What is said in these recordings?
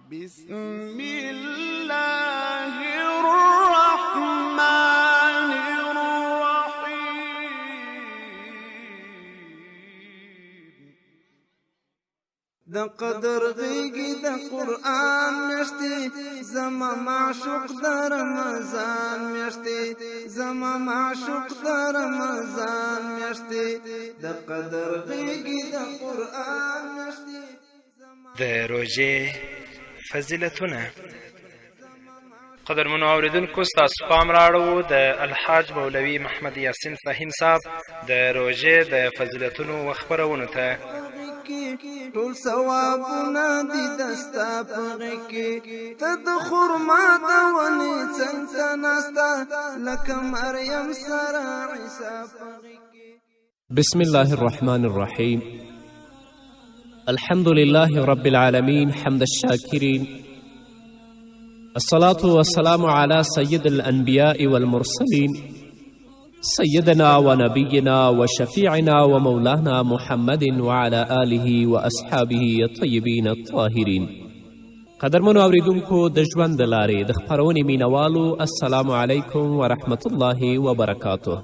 بسم الله الرحمن الرحيم د قدر غیږی د قرآن میاشتې زما معشوق د رمضان میاشتې زما معشوق د رمضان میاشتې د قدر غیږی د قرآن میاشتې د روژې فضیلتونه. قدرمنو اوریدونکو، ستاسو پام راړو د الحاج مولوي محمد یاسین فهیم صاحب د روژې د فضیلتونو و خپرونو ته. ټول ثوابونه دي دستا پغې کې ته د خرما د ونې څنګ ته ناسته لکه مریم سره عیسی پغې کې. بسم الله الرحمن الرحیم. الحمد لله رب العالمين حمد الشاكرين. الصلاة والسلام على سيد الأنبياء والمرسلين سيدنا ونبينا وشفيعنا ومولانا محمد وعلى آله وأصحابه الطيبين الطاهرين. قدرمنو اوریدونکو د ژوند د لارې د خپرونې مینوالو، السلام علیکم ورحمة الله وبرکاته.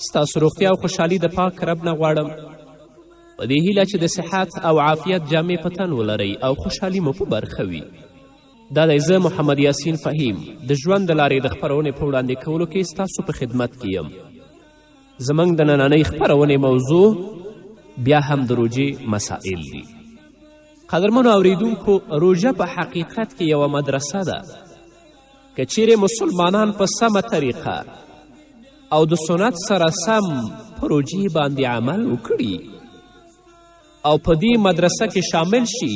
ستاسو روغتیا او خوشحالي د پاک رب نه غواړم، په دې هیله چې د صحت او عافیت جامې په تن ولرئ او خوشحالي مو په برخه وي. دا دی زه محمد یاسین فهیم د ژوند د لارې د خپرونې په وړاندې کولو کې ستاسو په خدمت کې یم. زموږ د نننۍ خپرونې موضوع بیا هم د روژې مسائل دي. قدرمنو اوریدونکو، روژه په حقیقت کې یوه مدرسه ده. که چیرې مسلمانان په سمه طریقه او د سنت سره سم په روژې باندې عمل وکړي او په دې مدرسه کې شامل شي،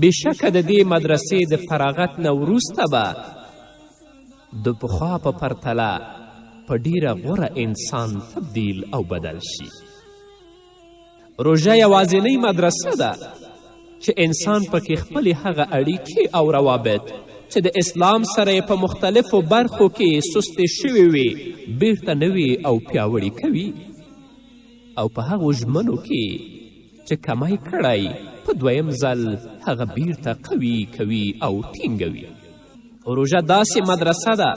بېشکه د دې مدرسې د فراغت نه وروسته به د پخوا په پرتله په ډیره غوره انسان تبدیل او بدل شي. روژه یوازینۍ مدرسه ده چې انسان پکې خپلې هغه اړیکې او روابط چې د اسلام سره په مختلفو برخو کې سستې شوې وي بیرته نوې او پیاوړې کوي او په هغو ژمنو کې چې کمی کړی په دویم ځل هغه بیرته قوي کوي او ټینګوي. روژه داسې مدرسه ده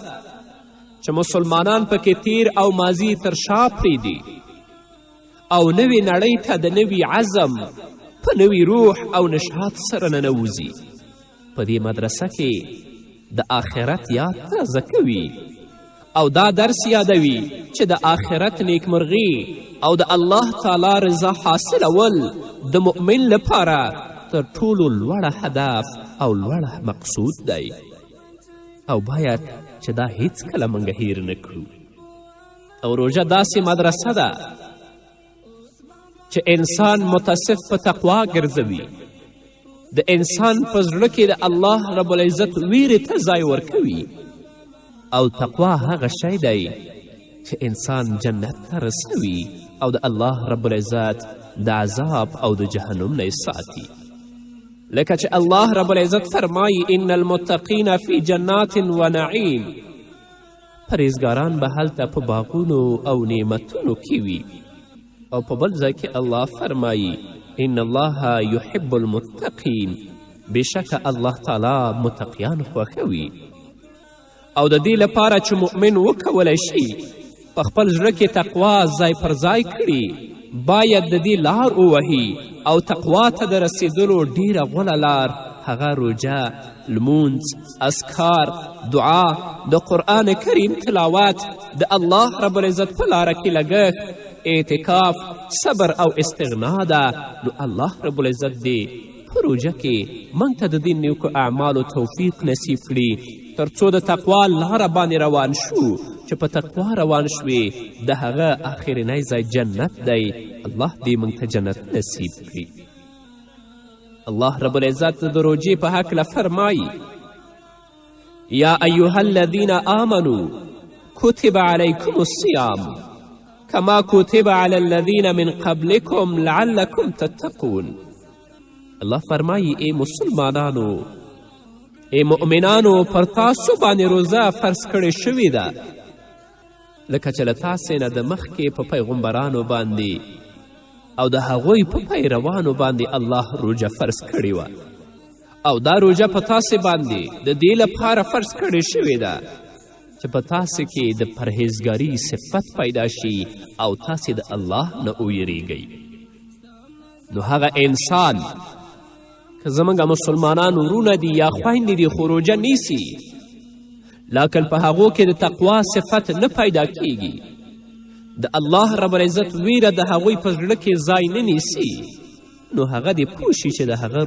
چې مسلمانان پکې تیر او ماضي تر شا پرېږدي او نوې نړۍ ته د نوي عزم په نوي روح او نشاط سره ننوځي. په دې مدرسه کې د آخرت یاد تازه کوي او دا درس یادوي چې د آخرت نیکمرغي او د الله تعالی رضا حاصلول د مؤمن لپاره تر ټولو لوړه هدف او لوړه مقصود دی او باید چې دا هیڅکله موږ هیر نه کړو. او روژه داسې مدرسه ده چې انسان متصف په تقوا ګرځوي، د انسان په زړه کې د الله رب العزت ویرې ته ځای ورکوي او تقوا هغه شی دی چې انسان جنت ته رسوي او د الله رب العزت د عذاب او د جهنم نه ساتي. لکه چې الله رب العزت فرمایي ان المتقین فی جنات و نعیم، پرهیزګاران به هلته په باغونو او نعمتونو کې وي. او په بل ځای کې الله فرمایي ان الله یحب المتقین، بېشکه الله تعالی متقیان خوښوي. او د دې لپاره چې مؤمن وکولی شي په خپل زړه کې تقوا ځای پر ځای کړي، باید د دې لار ووهي او تقوا ته د رسیدلو ډیره غوره لار هغه روژه، لمونځ، اذکار، دعا، د قرآن کریم تلاوت، د الله رب العزت په لاره کې لګښت، اعتکاف، صبر او استغنا ده. نو الله رب العزت دې په روژه کې موږ ته د دې نیکو اعمالو توفیق نصیب کړي تر څو د تقوا لاره باندې روان شو. چې په تقوا روان شوې د هغه آخرنی ځای جنت دی. الله دې موږ ته جنت نصیب کړي. الله رب العزت د روژې په هکله فرمایي یا ایها الذین آمنوا کتب علیکم الصیام کما کتب علی الذین من قبلکم لعلکم تتقون. الله فرمایي ای مسلمانانو، ای مؤمنانو، پر تاسو باندې روزه فرض کړې شوې ده لکه چې له تاسې نه د مخکې په پیغمبرانو باندې او د هغوی په پیروانو باندې الله روژه فرض کړې وه او دا روژه په تاسې باندې د دې لپاره فرض کړې شوې ده چې په تاسې کې د پرهیزګاري صفت پیدا شي او تاسې د الله نه ویریږئ. نو هغه انسان که زموږ مسلمانان ورونه دي یا خویندې دي خو روژه نیسي لاکن په هغو کې د تقوا صفت نه پیدا کیږي، د الله رب العزت ویره د هغوی په زړه کې ځای نه نیسي، نو هغه دې پوه شي چې د هغه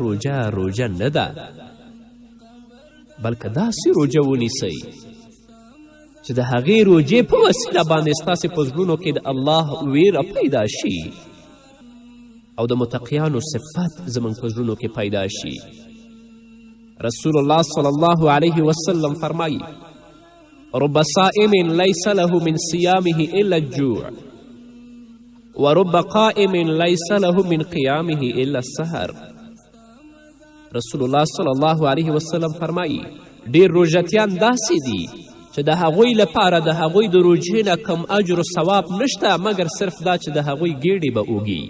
روژه نه ده، بلکې داسې روژه ونیسئ چې د هغې روژې په وسیله باندې ستاسې په زړونو کې د الله ویره پیدا شي او د متقیانو صفت زموږ په زړونو کې پیدا شي. رسول الله صلی الله علیه وسلم فرمایي رب صائم لیس له من صیامه الا الجوع ورب قائم لیس له من قیامه الا السهر. رسول الله صلی الله علیه وسلم فرمایي ډېر روژتیان داسې دي چې د هغوی لپاره د هغوی د روژې نه کم اجر و ثواب نشته مګر صرف دا چې د هغوی ګېډې به اوږي،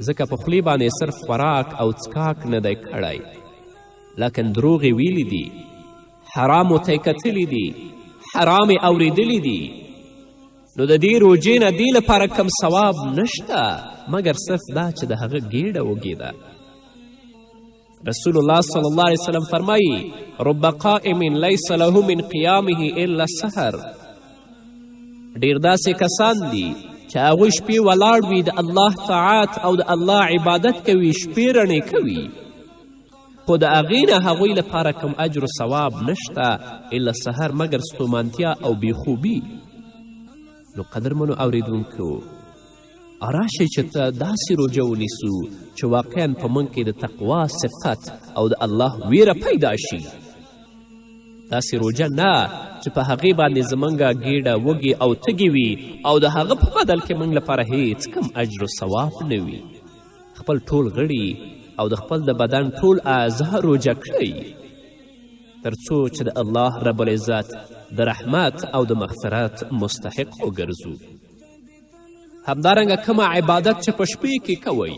ځکه په خولې باندې صرف خوراک او څکاک نه دی کړی، لکن دروغ یې ویلی دي، حرامو ته یې کتلي دي، حرام یې اورېدلی دي، نو د دې روژې نه دې لپاره کم ثواب نشته مګر صرف دا چې د هغه ګېډه وږې ده. رسول الله صلی الله علیه وسلم فرمایي رب قائم لیس له من قیامه الا السحر. ډېر داسې کسان دي چې هغوی شپې ولاړ وي د الله طاعت او د الله عبادت کوي، شپې رڼې کوي، خو د هغې نه هغوی لپاره کم اجر و ثواب نشته الا سحر مګر ستومانتیا او بیخوبي. نو قدرمنو اوریدونکو راشئ چې ته داسې روژه ونیسو چې واقعا په موږ کې د تقوا صفت او د الله ویره پیدا شي، داسې روژه نه چې په هغې باندې زموږ ګېډه وږې او تږې وي او د هغه په بدل کې موږ لپاره هیڅ کم اجر و ثواب نه وي. خپل ټول غړي او د خپل د بدن ټول اعضا روژه کړئ تر څو چې د الله رب العزت د رحمت او د مغفرت مستحق وګرځو. همدارنګه کومه عبادت چې په شپې کې کوئ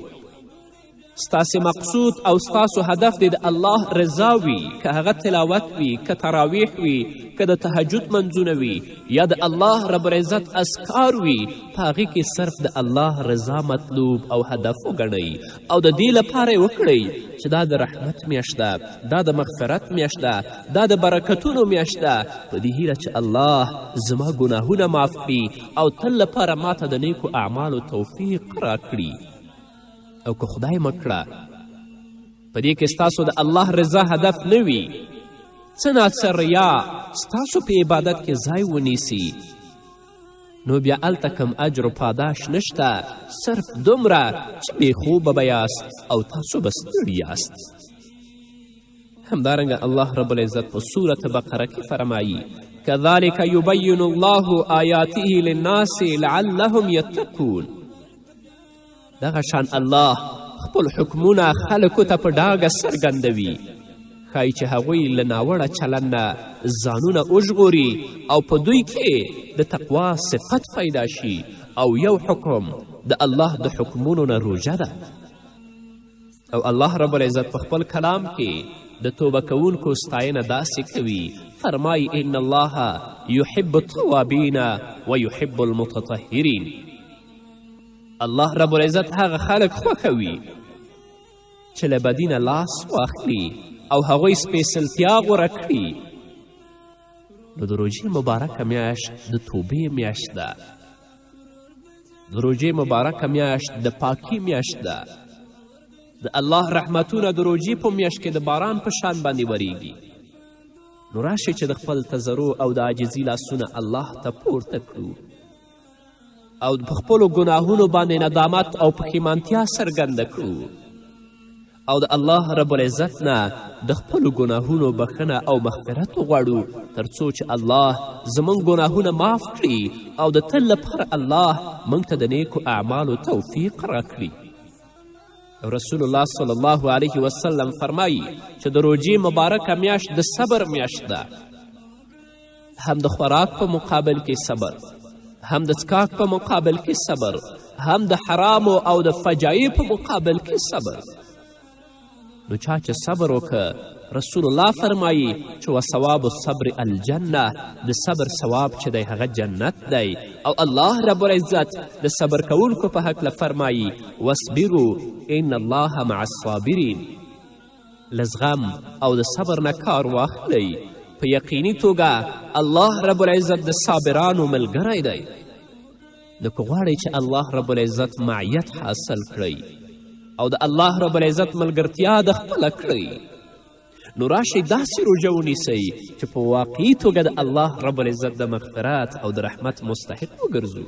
ستاسې مقصود او ستاسو هدف دی د الله رضا وي، که هغه تلاوت وي، که تراویح وي، که د تهجد منځونه وي یا د الله رب العزت اذکار وي، په هغې کې صرف د الله رضا مطلوب او هدف وګڼئ او د دې لپاره یې وکړئ چې دا د رحمت میاشت ده، دا د مغفرت میاشت ده، دا د برکتونو میاشت ده، په دې هیله چې الله زما ګناهونه معاف کړي او تل لپاره ماته د نیکو اعمالو توفیق راکړي. او که خدای مکړه په دې کې ستاسو د الله رضا هدف نه وي، څه ناڅه ریا ستاسو په عبادت کې ځای ونیسي، نو بیا هلته کم اجر و پاداش نشته، صرف دومره چې بېخوبه به یاست او تاسو به ستړي یاست. همدارنګه الله رب العزت په سورة بقره کې فرمایي کذلک یبین الله آیاته للناس لعلهم یتقون. دغه شان الله خپل حکمونه خلکو ته په ډاګه څرګندوي، ښایي چې هغوی له ناوړه چلن نه ځانونه وژغوري او په دوی کې د تقوا صفت پیدا شي او یو حکم د الله د حکمونو نه روژه ده. او الله رب العزت په خپل کلام کې د توبه کوونکو ستاینه داسې کوي، فرمایي ان الله یحب التوابین و یحب المتطهرین. الله رب العزت هغه خلک خوښوي چې له بدي نه لاس واخلي او هغوی سپېڅلتیا غوره کړي. نو د روژې مبارکه میاشت د توبې میاشت ده، د روژې مبارکه میاشت د پاکي میاشت ده، د الله رحمتونه د روژې په میاشت کې د باران په شان باندې وریږي. نو راشئ چې د خپل تضرع او د عاجزي لاسونه الله ته پورته کړو او په خپلو ګناهونو باندې ندامت او پښیمانتیا څرګنده کړو او د الله رب العزت نه د خپلو ګناهونو بخښنه او مغفرت وغواړو تر څو چې الله زموږ ګناهونه معاف کړي او د تل لپاره الله موږ ته د نیکو اعمالو توفیق راکړي. رسول الله صلی الله علیه وسلم فرمایي چې د روژې مبارکه میاشت د صبر میاشت ده، هم د خوراک په مقابل کې صبر، هم د څکاک په مقابل کې صبر، هم د حرامو او د فجایع په مقابل کې صبر. نو چا چې صبر وکړه رسول الله فرمایي چې وثواب الصبر الجنه د صبر ثواب چې دی هغه جنت دی او الله رب العزت د صبر کوونکو په هکله فرمایي واصبروا ان الله مع الصابرین له زغم او د صبر نه کار واخلئ په یقیني توګه الله رب العزت د صابرانو ملګری دی نو که غواړئ چې الله رب العزت معیت حاصل کړئ او د الله رب العزت ملګرتیا د خپله کړئ نو راشئ داسې روژه ونیسئ چې په واقعي توګه د الله رب العزت د مغفرت او د رحمت مستحق وګرځو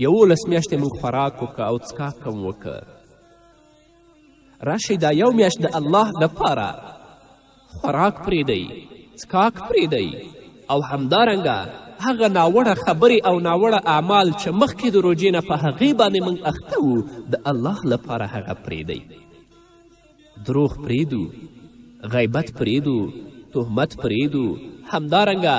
11 میاشتې موږ خوراک وکړه او څښاک هم وکړه راشئ دا یو میاشت د الله لپاره خوراک پرېږدئ څښاک پرېږدئ او همدارنګه هغه ناوړه خبرې او ناوړه اعمال چې مخکې د روژې نه په هغې باندې موږ اخته وو د الله لپاره هغه پرېږدئ دروغ پرېږدو غیبت پرېږدو تهمت پرېږدو همدارنګه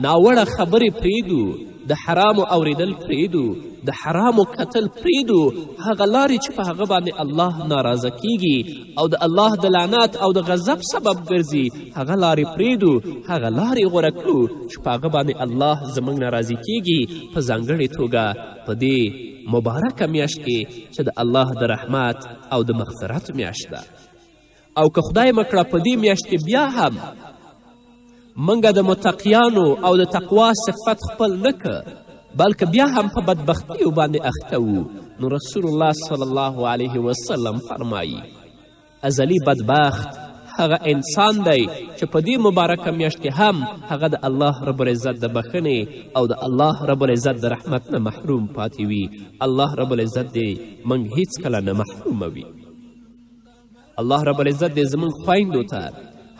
ناوړه خبرې پرېږدو د حرامو اوریدل پرېږدو د حرامو کتل پرېږدو هغه لارې چې په هغه باندې الله ناراضه کیږي او د الله د لعنت او د غضب سبب ګرځي هغه لارې پرېږدو هغه لارې غوره کړو چې په هغه باندې الله زموږ نه راضي کیږي په ځانګړې توګه په دې مبارکه میاشت کې چې د الله د رحمت او د مغفرت میاشت ده او که خدای مکړه په دې میاشت کې بیا هم منګه د متقیانو او د تقوا صفت خپل نه که بلکې بیا هم په بدبختیو باندې اخته وو نو رسول الله صلی الله علیه وسلم فرمایي ازلی بدبخت هغه انسان دی چې په دې مبارکه میاشت کې هم هغه د الله رب العزت د بخښنې او د الله رب العزت د رحمت نه محروم پاتې وي الله رب العزت دې موږ هیڅکله نه محروموي الله رب العزت دې زموږ خویندو ته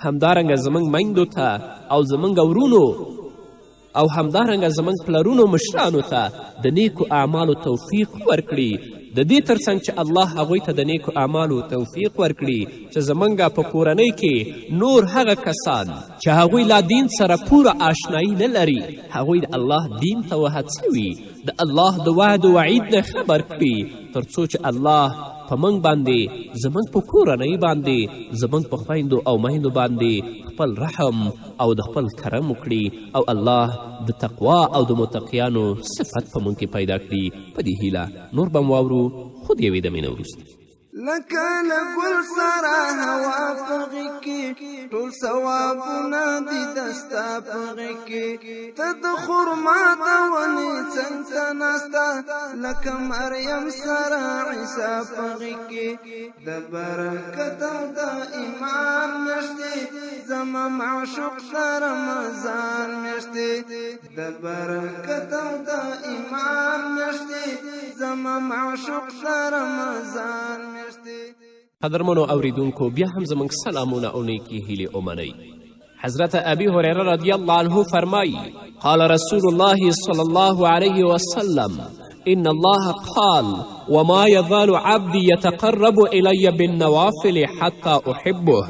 همدارنګه زموږ میندو ته او زموږ ورونو او همدارنګه زموږ پلرونو مشرانو ته د نیکو اعمالو توفیق ورکړي د دې ترڅنګ چې الله هغوی ته د نیکو اعمالو توفیق ورکړي چې زموږ په کورنۍ کې نور هغه کسان چې هغوی لا دین سره پوره آشنایی نه لري هغوی د الله دین ته وهڅوي د الله د وعد و وعید نه خبر کړي تر څو چې الله په موږ باندې زموږ په کورنۍ باندې زموږ په خویندو او میندو باندې خپل رحم او د خپل کرم وکړي او الله د تقوا او د متقیانو صفت په موږ کې پیدا کړي په دې هیله نور به م واورو خو د یوې دمې نه وروسته لکه له ګل سره هوا په غېږ کې ټول ثوابونه دي د ستا په غېږ کې ته د خرما د ونې څنګ ته ناسته لکه مریم سره عیسی په غېږ کې د برکت او د ایمان میاشتې زما معشوق د رمضان میاشتې د برکت او د ایمان میاشتې زما معشوق د رمضان میاشتې قدرمنو اوریدونکو بیا هم زموږ سلامونه او نیکې هیلې ومنئ حضرت ابي هريره رضی الله عنه فرمایي قال رسول الله صلى الله عليه وسلم إن الله قال وما يزال عبدي يتقرب إلي بالنوافل حتى أحبه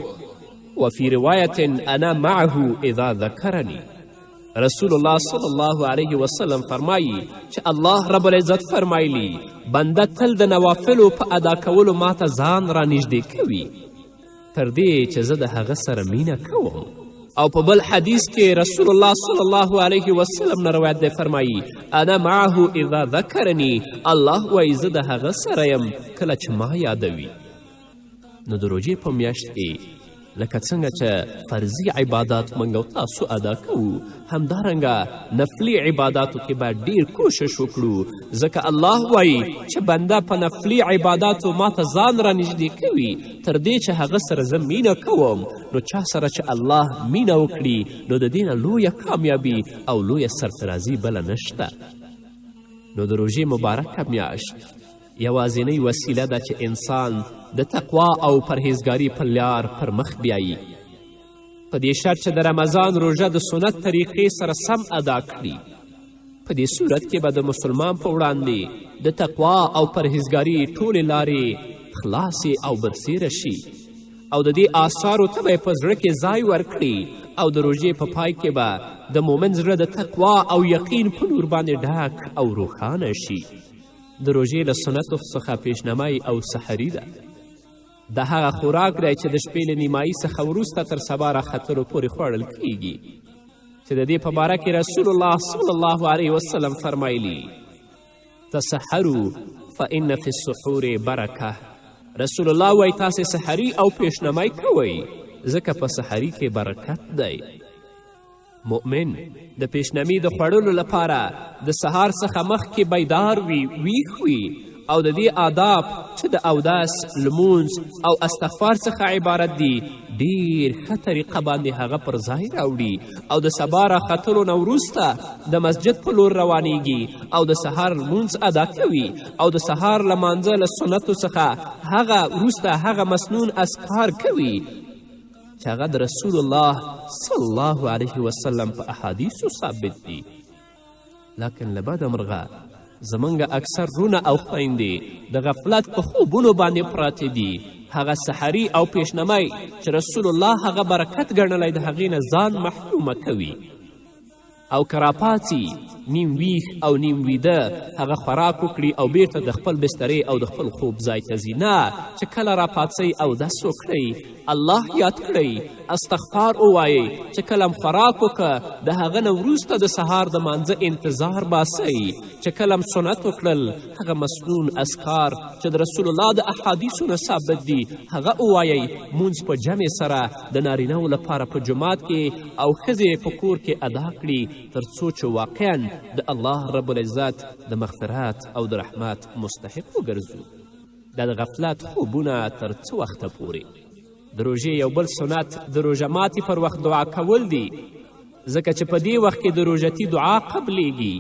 وفي رواية أنا معه إذا ذكرني رسول الله صلی الله علیه وسلم فرمایي چې الله رب العزت فرمایلی بنده تل د نوافلو په ادا کولو ماته ځان را نږدې کوي تر دې چې زه د هغه سره مینه کوم او په بل حدیث کې رسول الله صلی الله علیه وسلم نه روایت دی فرمایي انا معه اذا ذکرني الله وایي زه د هغه سره یم کله چې ما یادوي نو د روژې په میاشت کې لکه څنګه چې فرضي عبادات موږ او تاسو ادا کوو همدارنګه نفلي عباداتو کې باید ډیر کوشش وکړو ځکه الله وایي چې بنده په نفلي عباداتو ماته ځان را نږدې کوي تر دې چې هغه سره زه مینه کوم نو چا سره چې الله مینه وکړي نو د دې نه لویه کامیابي او لویه سرفرازي بله نشته نو د روژې مبارکه میاشت یوازینۍ وسیله ده چې انسان د تقوا او پرهیزګاري په لار پر مخ بیایي په دې شرط چې د رمضان روژه د سنت طریقې سره سم ادا کړي په دې صورت کې به د مسلمان په وړاندې د تقوا او پرهیزګاري ټولې لارې خلاصې او برسیره شي او د دې آثارو ته به یې په زړه کې ځای ورکړي او د روژې په پای کې به د مؤمن زړه د تقوا او یقین په نور باندې ډک او روښانه شي د روژې له سنتو څخه پیشنمای او سحري ده د هغه خوراک دی چې د شپې له نیمایي څخه وروسته تر سبا راختلو پورې خوړل کیږي، چې د دې په باره کې رسول الله صلی الله علیه وسلم فرمایلی تسحروا فإن فی السحور برکه. رسول الله وایي تاسې سحري او پیشنمای کوئ ځکه په سحري کې برکت دی. مؤمن د پیشنمي د خوړلو لپاره د سهار څخه مخکې بیدار وي، ویښ وي او د دې آداب چې د اودس، لمونځ او استغفار څخه عبارت دي ډیر ښه طریقه باندې هغه پر ځای راوړي او د سبا راختلو نه وروسته د مسجد په لور روانیږي او د سهار لمونځ ادا کوي او د سهار لمانځه له سنتو څخه هغه وروسته هغه مسنون اذکار کوي چې هغه د رسول الله صلی الله علیه وسلم په احادیثو ثابت دي. لکن له بده مرغه زمونږ اکثر رونه او خویندې د غفلت په خوبونو باندې پراته دي. هغه سحري او پیشنمی چې رسول الله هغه برکت ګڼلی د هغې نه ځان محرومه کوي او که راپاڅي نیم ویښ او نیم ویده هغه خوراک وکړي او بیرته د خپل بسترې او د خپل خوب ځای ته ځي. نه، چې کله راپاڅئ اودس وکړئ، الله یاد کړئ، استغفار ووایئ، چې کله خوراک وکړه د هغه نه وروسته د سهار د مانځه انتظار باسئ، چې کله سنت وکړل هغه مسنون اذکار چې د رسول الله د احادیثو نه ثابت دي هغه ووایئ. مونځ په جمع سره د نارینهو لپاره په جومات کې او ښځې په کور کې ادا کړي تر څو چې واقعا د الله رب العزت د مغفرت او د رحمت مستحق وګرځو. دا د غفلت خوبونه تر څه وخته پورې؟ د روژې یو بل سنت د روژه ماتې پر وخت دعا کول دي، ځکه چې په دې وخت کې د روژتي دعا قبلیږي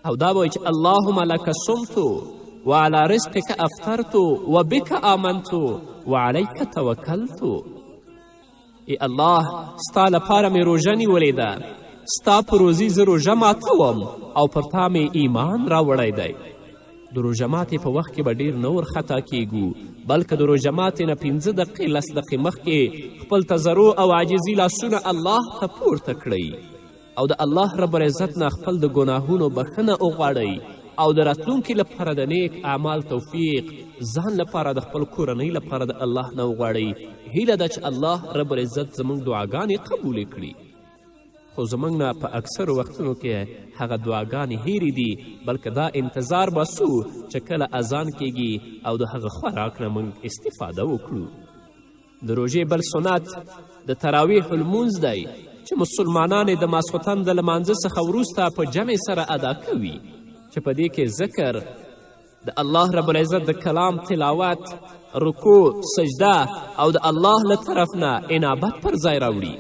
او دا به چې اللهم لک صمت وعلى رزقک افطرت وبک آمنت وعلیک توکلت. ای الله ستا لپاره مې روژه نیولې ده، ستا په روزي زه روژه ماتوم او پر تا مې ایمان راوړی دی. د روژه ماتې په وخت کې به ډیر نه ورخطا کیږو، بلکې د روژه ماتې نه 15 دقیقې 10 دقیقې مخکې خپل تضرع او عاجزي لاسونه الله ته پورته کړئ او د الله رب العزت نه خپل د ګناهونو بخښنه وغواړئ او د راتلونکي لپاره د نیک اعمال توفیق ځان لپاره د خپل کورنۍ لپاره د الله نه وغواړئ. هیله ده چې الله رب العزت زموږ دعاګانې قبولې کړي. خو زموږ نه په اکثرو وختونو کې هغه دعاګانې هیرې دي، بلکې دا انتظار باسو چې کله اذان کیږي او د هغه خوراک نه موږ استفاده وکړو. د روژې بل سنت د تراویح لمونځ دی چې مسلمانان د ماسخوتن د لمانځه څخه وروسته په جمع سره ادا کوي، چې په دې کې ذکر د الله رب العزت د کلام تلاوت، رکوع، سجده او د الله له طرف نه انابت پر ځای راوړي.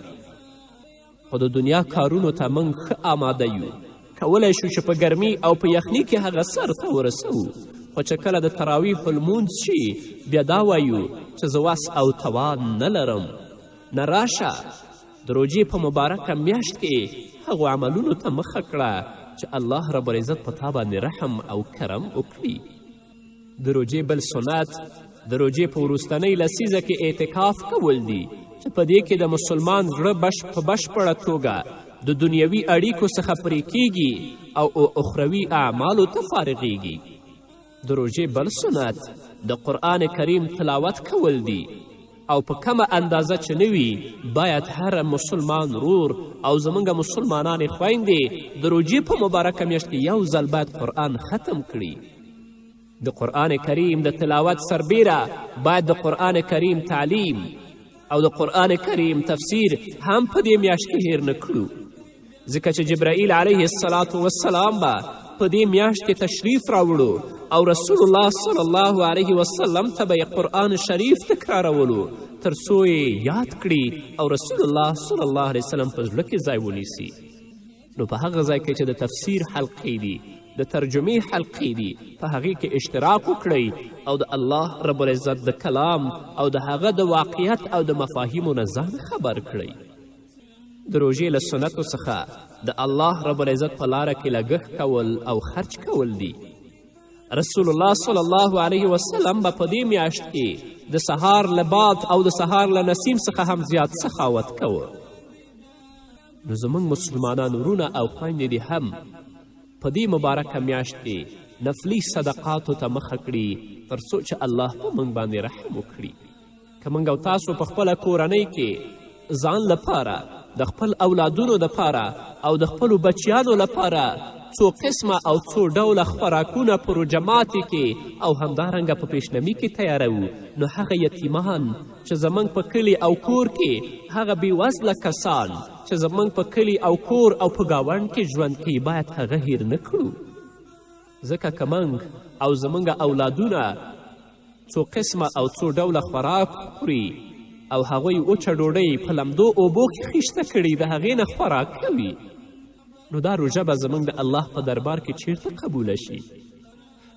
خو د دنیا کارونو ته موږ ښه آماده یو، کولی شو چې په ګرمي او په یخني کې هغه سر ته ورسوو، خو چې کله د تراویح لمونځ شي بیا دا وایو چې زه وس او توان نه لرم. نه راشه د روژې په مبارکه میاشت کې هغو عملونو ته مخه کړه چې الله رب العزت په تا باندې رحم او کرم وکړي. د روژې بل سنت د روژې په وروستنۍ لسیزه کې اعتکاف کول دي، چې په دې کې د مسلمان زړه په بشپړه توګه د دنیوي اړیکو څخه پرې کیږي او اخروي اعمالو ته فارغیږي. د روژې بل سنت د قرآن کریم تلاوت کول دي او په کمه اندازه چې نه وي باید هر مسلمان رور او زموږ مسلمانانې خویندې د روژې په مبارکه میاشت کې یو ځل باید قرآن ختم کړي. د قرآن کریم د تلاوت سربیره باید د قرآن کریم تعلیم او د قرآن کریم تفسیر هم په دې میاشت کې هیر نه کړو، ځکه چې جبرائیل علیه السلام به په دې میاشت کې تشریف راوړو او رسول الله صلی الله علیه وسلم ته به قرآن شریف تکرارولو تر څو یې یاد کړي او رسول الله صلی الله علیه وسلم په زړه کې ځای ونیسي. نو په هغه ځای کې چې د تفسیر حلقې دي، د ترجمې حلقې دي، په هغې کې اشتراک وکړئ او د الله رب العزت د کلام او د هغه د واقعیت او د مفاهیمو نه ځان خبر کړئ. د روژې له سنتو څخه د الله رب العزت په لاره کې لګښت کول او خرچ کول دي. رسول الله صلی الله علیه وسلم به په دې میاشت کې د سهار له باد او د سهار له نسیم څخه هم زیات سخاوت کوه. نو زموږ مسلمانان ورونه او خویندې دې هم په دې مبارکه میاشت کې نفلي صدقاتو ته مخه کړي تر څو چې الله په موږ باندې رحم وکړي. که موږ او تاسو په خپله کورنۍ کې ځان لپاره، د خپل اولادونو دپاره او د خپلو بچیانو لپاره څو قسمه او څو ډوله خوراکونه په روجماتې کې او همدارنګه په پیشنمي کې تیاروو، نو هغه یتیمان چې زموږ په کلي او کور کې، هغه بېوزله کسان چې زموږ په کلي او کور او په ګاونډ کې ژوند کوي، باید هغه هیر نه کړو. ځکه که موږ او زموږ اولادونه څو قسمه او څو ډوله خوراک خوري او هغوی وچه ډوډۍ په لمدو اوبو کې خیشته کړي د هغې نه خوراک کوي، نو دا روژه به زموږ د الله په دربار کې چیرته قبوله شي؟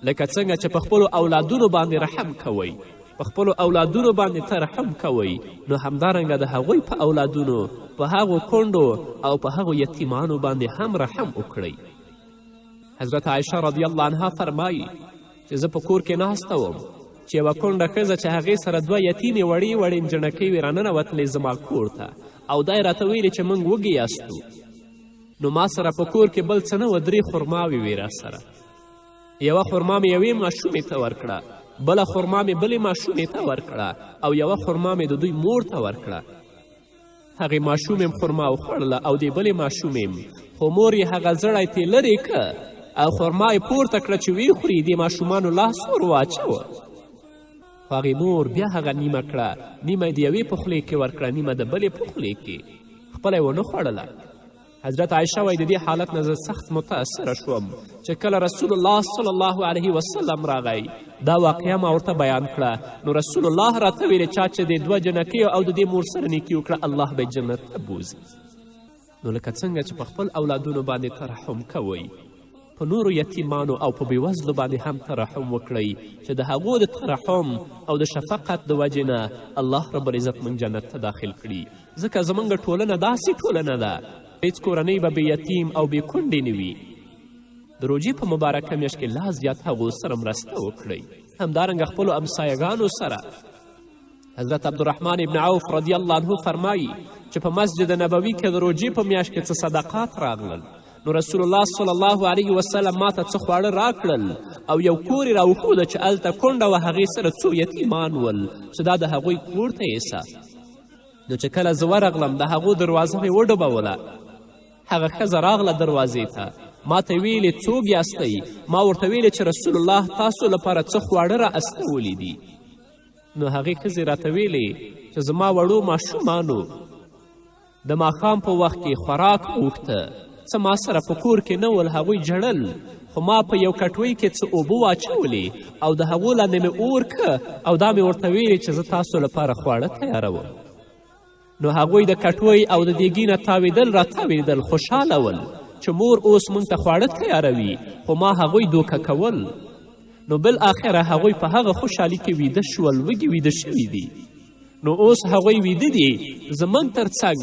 لکه څنګه چې په خپلو اولادونو باندې رحم کوئ، په خپلو اولادونو باندې ترحم کوئ، نو همدارنګه د هغوی په اولادونو، په هغو کونډو او په هغو یتیمانو باندې هم رحم وکړئ. حضرت عایشه رضی الله عنها فرمایي چې زه په کور کې ناسته وم چې یوه کونډه ښځه چې هغې سره دوه یتیمې وړې وړې نجڼکۍ وې راننوتلې زما کور ته، او دا یې راته ویلې چې موږ وږي یاستو. نو ما سره په کور کې بل څه نه وه، 3 خرماوې وې راسره. یوه خرما مې یوې ماشومې ته ورکړه، بله خرما مې بلې ماشومې ته ورکړه، او یوه خرما مې د دوی مور ته ورکړه. هغې ماشومې خرما وخوړله او دې بلې ماشومې، خو مور یې هغه زړی ترې لرې که او خرما یې پورته کړه چې ویې خوري، دې ماشومانو لاس ور واچوه. خو هغې مور بیا هغه نیمه کړه، نیمه یې د یوې په خولې کې ورکړه، نیمه د بلې په خولې کې، خپله یې ونه خوړله. حضرت عایشه وایي د دې حالت نه زه سخت متاثره شوم چې کله رسول الله صلی الله علیه وسلم راغی، دا واقعه ما ورته بیان کړه. نو رسول الله راته ویلې چا چې د 2 جنکیو او د دې مور سره نیکي وکړه، الله به جنت ته بوځي. نو لکه څنګه چې په خپل اولادونو باندې ترحم کوئ، په نورو یتیمانو او په بېوزلو باندې هم ترحم وکړئ چې د هغو د ترحم او د شفقت د وجې نه الله رب العزت موږ جنت ته داخل کړي. ځکه زموږ ټولنه داسې ټولنه ده، هیڅ کورنۍ به بې یتیم او بې کونډې نه وي. د روژې په مبارکه میاشت کې لا زیات هغو سره مرسته وکړئ. همدارنګه خپلو امسایګانو سره. حضرت عبدالرحمن ابن عوف رضی الله عنه فرمایي چې په مسجد نبوي کې د روژې په میاشت کې څه صدقات راغلل، نو رسول الله صلی الله علیه وسلم ما ته څه خواړه راکړل او یو کور یې راوښوده چې هلته کونډه وه، هغې سره څو یتیمان ول چې دا د هغوی کور ته یېسه. نو چې کله زه ورغلم د هغو دروازه مې وډبوله، هغه ښځه راغله دروازې ته، ما ته ویلې څوک یاستئ؟ ما ورته ویلې چې رسول الله تاسو لپاره څه خواړه را استولی دي. نو هغې ښځې راته ویلې چې زما وړو ماشومانو د ماښام په وخت کې خوراک غوښته، څه ما سره په کور کې نه ول، هغوی ژړل، خو ما په یو کټوۍ کې څه اوبه واچولې او د هغو لاندې مې اور که او دا مې ورته ویلې چې زه تاسو لپاره خواړه تیاروم. نو هغوی د کټوۍ او د دیګي نه تاوېدل راتاوېدل، خوشحاله ول چې مور اوس موږ ته خواړه تیاروي، خو ما هغوی دوکه کول. نو بالاخره هغوی په هغه خوشحالي کې ویده شول، وږي ویده شوي دي. نو اوس هغوی ویده دي، زموږ تر څنګ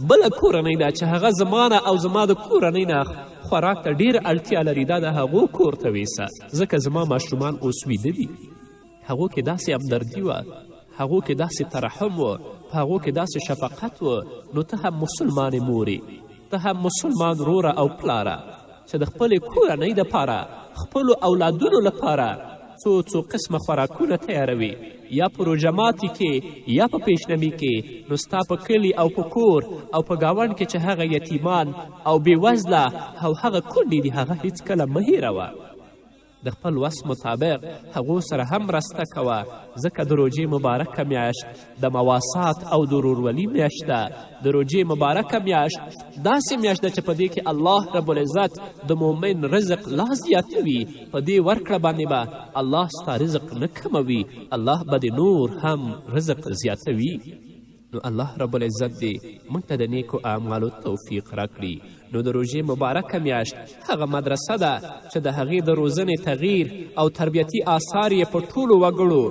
بله کورنۍ ده چې هغه زما نه او زما د کورنۍ نه خوراک ته ډېر اړتیا لري، دا د هغو کور ته ویسه، ځکه زما ماشومان اوس ویده دي. هغو کې داسې همدردي وه، هغو کې داسې ترحم و، په هغو کې داسې شفقت و. نو ته هم مسلمانې مورې، ته هم مسلمان روره او پلاره چې د خپلې کورنۍ دپاره، خپلو اولادونو لپاره څو قسمه خوراکونه تیاروي، یا په روژماتي کې یا په پیشنمي کې، نو ستا په کلي او په کور او په ګاونډ کې چې هغه یتیمان او بېوزله او هغه کونډې دي، هغه هیڅکله مه هېروه. د خپل وس مطابق هغو سره هم مرسته کوه، ځکه د روژې مبارکه میاشت د مواسات او د ورورولي میاشت ده. د روژې مبارکه میاشت داسې میاشت ده چې په دې کې الله رب العزت د مؤمن رزق لا زیاتوي، په دې ورکړه باندې به الله ستا رزق نه کموي، الله به د نور هم رزق زیاتوي. نو الله رب العزت دې موږ ته د نیکو اعمالو توفیق راکړي. نو د روژې مبارکه میاشت هغه مدرسه ده چې د هغې د روزنې تغییر او تربیتي آثار یې په ټولو وګړو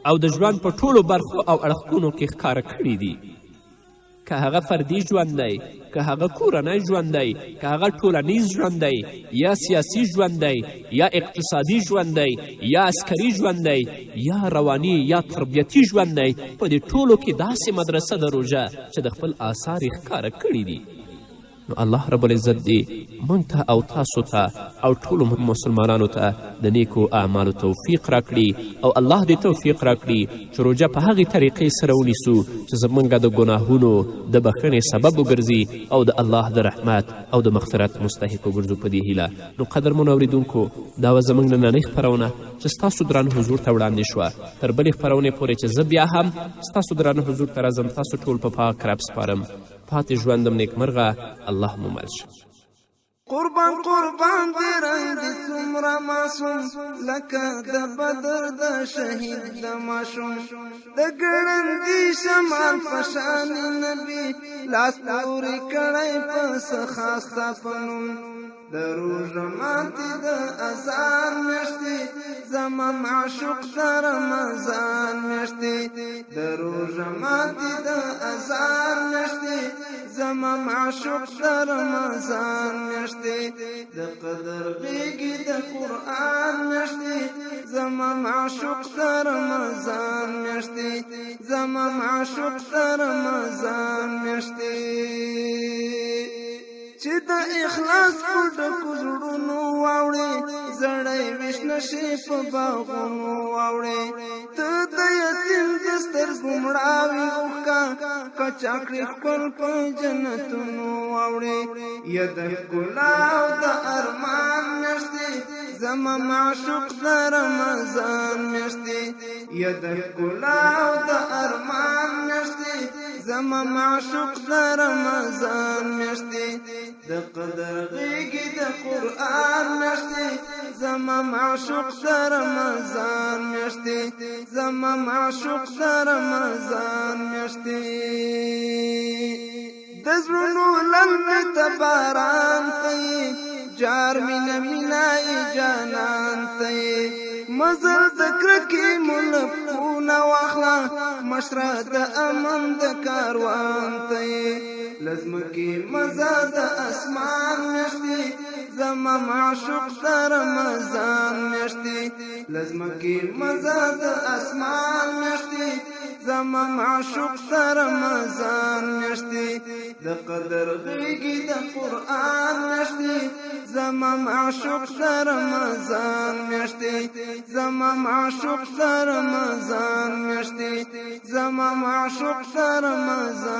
او د ژوند په ټولو برخو او اړخونو کې ښکاره کړي دي. که هغه فردي ژوند دی، که هغه کورنی ژوند دی، که هغه ټولنیز ژوند دی، یا سیاسي ژوند دی، یا اقتصادي ژوند دی، یا عسکري ژوند دی، یا رواني یا تربیتي ژوند دی، په دې ټولو کې داسې مدرسه د روژه چې د خپل آثار یې ښکاره کړي دي. نو الله رب العزت دې موږ ته او تاسو ته او ټولو مسلمانانو ته د نیکو اعمالو توفیق راکړي او الله دې توفیق راکړي چې روژه په هغې طریقې سره ونیسو چې زموږ د ګناهونو د بښنې سبب وګرځي او د الله د رحمت او د مغفرت مستحق وګرځو په دې هیله. نو قدرمنو اورېدونکو دا وه زموږ نننۍ خپرونه چې ستاسو درانه حضور ته وړاندې شوه. تر بلې خپرونې پورې چې زه بیا هم ستاسو درانه حضور ته راځم تاسو ټول په پاک رب سپارم. پاتې ژوندم نیکمرغه. الله مو مل شه. قربان قربان دې رنګ دې څومره معصوم لکه د بدر د شهید د ماشوم د ګړندي شمال په شان نبي لاس پورې کړی په څه خاص ستا په نوم د روژه ماتې د اذان میاشتې زما معشوق د رمضان میاشتې د روژه ماتې د اذان میاشتې زما معشوق د رمضان میاشتې د قدر غېږې د قرآن میاشتې زما معشوق د رمضان میاشتې زما معشوق د رمضان میاشتې چې د اخلاص په ډکو زړونو واوړې زړی ویش نشي په باغونو واوړې ته د یتیم د سترګو مړاوي اوښکه کچا کړې ښکل په جنتونو واوړې یا د ښکلا او د ارمان میاشتې زما معشوق د رمضان میاشتې یا د ښکلا او د ارمان میاشتې زما معشوق د رمضان میاشتې د قدر غېږې د قرآن میاشتې زما معشوق د رمضان میاشتې زما معشوق د رمضان میاشتې د زړونو لمبې ته باران ته یې جار مینه مینایي جانان ته یې مزل د کرکې ملکونه واخله مشره د امن د کاروان ته یې لزمکې مزه د اسمان میاشتې زما معشوق د رمضان میاشتې لزمکې مزه د اسمان میاشتې زما معشوق د رمضان میاشتې د قدر غېږې د قرآن میاشتې زما معشوق د رمضان میاشتې زما معشوق د رمضان میاشتې زما معشوق د رمضان